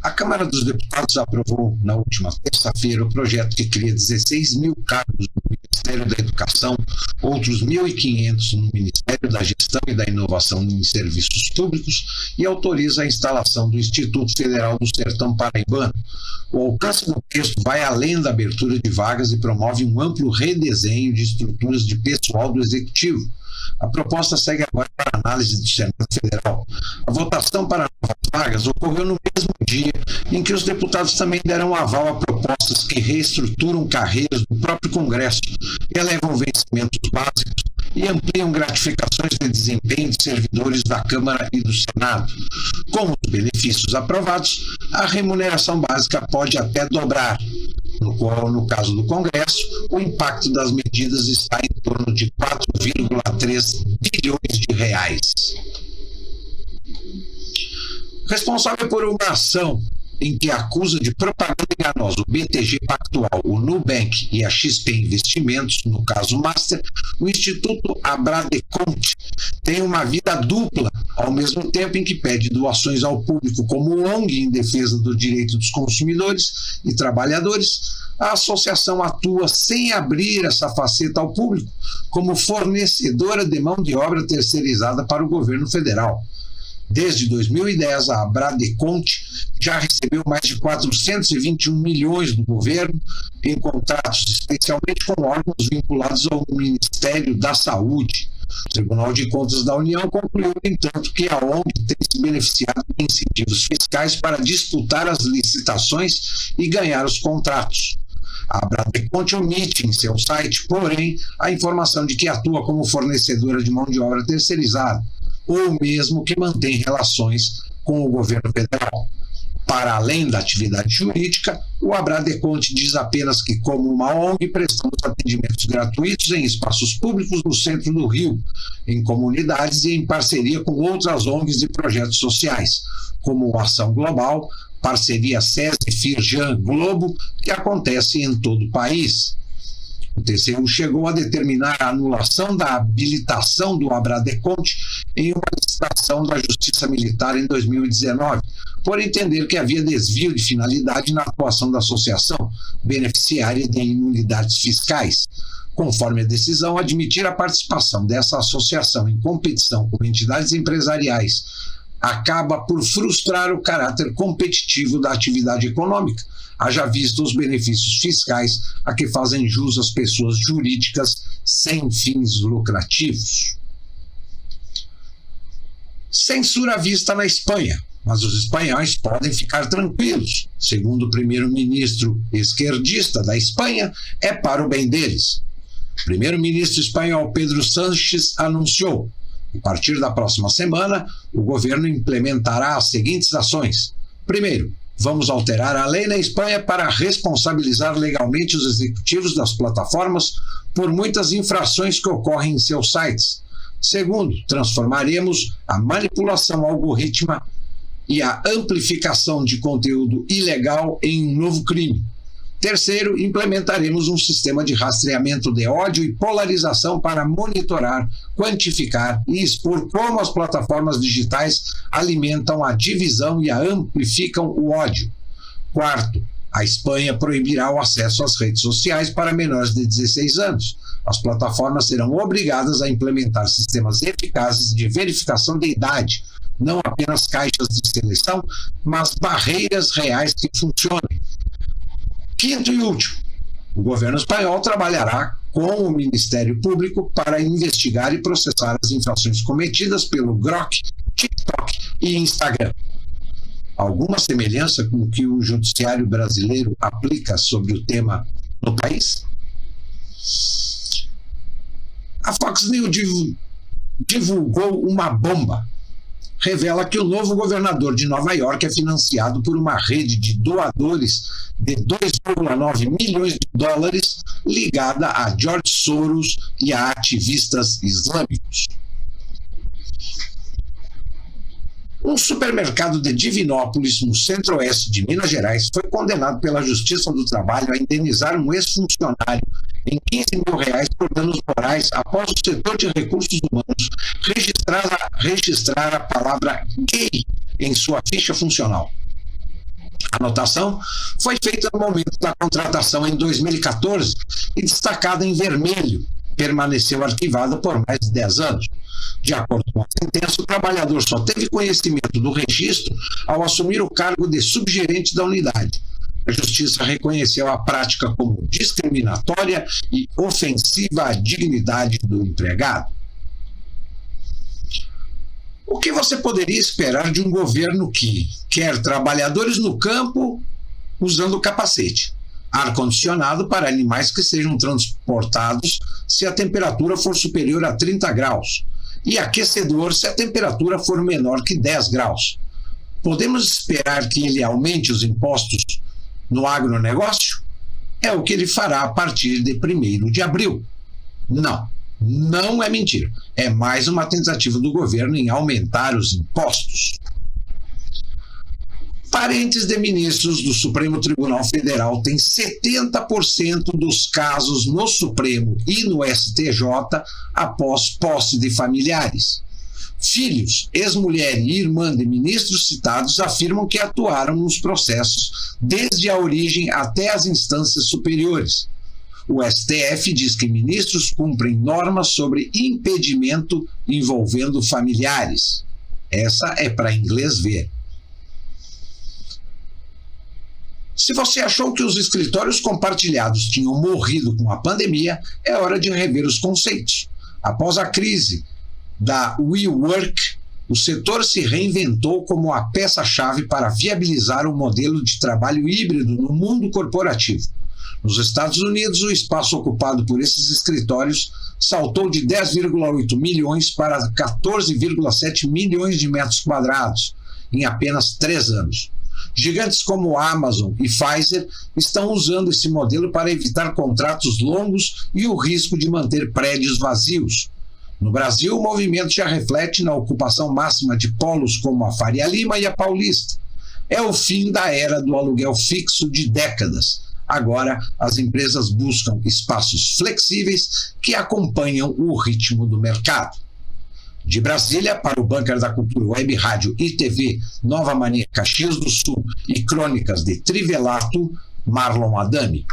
A Câmara dos Deputados aprovou na última terça-feira o projeto que cria 16 mil cargos no Ministério da Educação, outros 1.500 no Ministério da Gestão e da Inovação em Serviços Públicos e autoriza a instalação do Instituto Federal do Sertão Paraibano. O alcance do texto vai além da abertura de vagas e promove um amplo redesenho de estruturas de pessoal do Executivo. A proposta segue agora para análise do Senado Federal. A votação para novas vagas ocorreu no mesmo dia em que os deputados também deram aval a propostas que reestruturam carreiras do próprio Congresso, elevam vencimentos básicos e ampliam gratificações de desempenho de servidores da Câmara e do Senado. Com os benefícios aprovados, a remuneração básica pode até dobrar. No caso do Congresso, o impacto das medidas está em torno de 4,3 bilhões de reais. Responsável por uma ação em que acusa de propaganda enganosa o BTG Pactual, o Nubank e a XP Investimentos, no caso Master, o Instituto Abradeconte tem uma vida dupla, ao mesmo tempo em que pede doações ao público como ONG em defesa do direito dos consumidores e trabalhadores. A associação atua sem abrir essa faceta ao público, como fornecedora de mão de obra terceirizada para o governo federal. Desde 2010, a Abradeconte já recebeu mais de 421 milhões do governo em contratos, especialmente com órgãos vinculados ao Ministério da Saúde. O Tribunal de Contas da União concluiu, no entanto, que a ONG tem se beneficiado de incentivos fiscais para disputar as licitações e ganhar os contratos. A Abradeconte omite em seu site, porém, a informação de que atua como fornecedora de mão de obra terceirizada, ou mesmo que mantém relações com o governo federal. Para além da atividade jurídica, o Abradeconte diz apenas que, como uma ONG, prestamos atendimentos gratuitos em espaços públicos no centro do Rio, em comunidades e em parceria com outras ONGs e projetos sociais, como o Ação Global, parceria SESI-Firjan Globo, que acontece em todo o país. O TCU chegou a determinar a anulação da habilitação do Abradeconte em uma licitação da Justiça Militar em 2019, por entender que havia desvio de finalidade na atuação da associação, beneficiária de imunidades fiscais. Conforme a decisão, admitir a participação dessa associação em competição com entidades empresariais acaba por frustrar o caráter competitivo da atividade econômica, haja visto os benefícios fiscais a que fazem jus as pessoas jurídicas sem fins lucrativos. Censura vista na Espanha, mas os espanhóis podem ficar tranquilos. Segundo o primeiro-ministro esquerdista da Espanha, é para o bem deles. O primeiro-ministro espanhol Pedro Sánchez anunciou: a partir da próxima semana, o governo implementará as seguintes ações. Primeiro, vamos alterar a lei na Espanha para responsabilizar legalmente os executivos das plataformas por muitas infrações que ocorrem em seus sites. Segundo, transformaremos a manipulação algorítmica e a amplificação de conteúdo ilegal em um novo crime. Terceiro, implementaremos um sistema de rastreamento de ódio e polarização para monitorar, quantificar e expor como as plataformas digitais alimentam a divisão e a amplificam o ódio. Quarto, a Espanha proibirá o acesso às redes sociais para menores de 16 anos. As plataformas serão obrigadas a implementar sistemas eficazes de verificação de idade, não apenas caixas de seleção, mas barreiras reais que funcionem. Quinto e último, o governo espanhol trabalhará com o Ministério Público para investigar e processar as infrações cometidas pelo Grok, TikTok e Instagram. Alguma semelhança com o que o judiciário brasileiro aplica sobre o tema no país? A Fox News divulgou uma bomba. Revela que o novo governador de Nova York é financiado por uma rede de doadores de 2,9 milhões de dólares ligada a George Soros e a ativistas islâmicos. Um supermercado de Divinópolis, no centro-oeste de Minas Gerais, foi condenado pela Justiça do Trabalho a indenizar um ex-funcionário em R$ 15.000 por danos morais após o setor de recursos humanos registrar a palavra gay em sua ficha funcional. A anotação foi feita no momento da contratação em 2014 e destacada em vermelho. Permaneceu arquivada por mais de 10 anos. De acordo com a sentença, o trabalhador só teve conhecimento do registro ao assumir o cargo de subgerente da unidade. A Justiça reconheceu a prática como discriminatória e ofensiva à dignidade do empregado. O que você poderia esperar de um governo que quer trabalhadores no campo usando capacete, ar-condicionado para animais que sejam transportados se a temperatura for superior a 30 graus e aquecedor se a temperatura for menor que 10 graus? Podemos esperar que ele aumente os impostos no agronegócio? É o que ele fará a partir de 1º de abril. Não é mentira. É mais uma tentativa do governo em aumentar os impostos. Parentes de ministros do Supremo Tribunal Federal têm 70% dos casos no Supremo e no STJ após posse de familiares. Filhos, ex-mulher e irmã de ministros citados afirmam que atuaram nos processos desde a origem até as instâncias superiores. O STF diz que ministros cumprem normas sobre impedimento envolvendo familiares. Essa é para inglês ver. Se você achou que os escritórios compartilhados tinham morrido com a pandemia, é hora de rever os conceitos. Após a crise da WeWork, o setor se reinventou como a peça-chave para viabilizar um modelo de trabalho híbrido no mundo corporativo. Nos Estados Unidos, o espaço ocupado por esses escritórios saltou de 10,8 milhões para 14,7 milhões de metros quadrados em apenas 3 anos. Gigantes como Amazon e Pfizer estão usando esse modelo para evitar contratos longos e o risco de manter prédios vazios. No Brasil, o movimento já reflete na ocupação máxima de polos como a Faria Lima e a Paulista. É o fim da era do aluguel fixo de décadas. Agora, as empresas buscam espaços flexíveis que acompanham o ritmo do mercado. De Brasília, para o Bunker da Cultura Web Rádio e TV Nova Mania Caxias do Sul e Crônicas de Trivelato, Marlon Adami.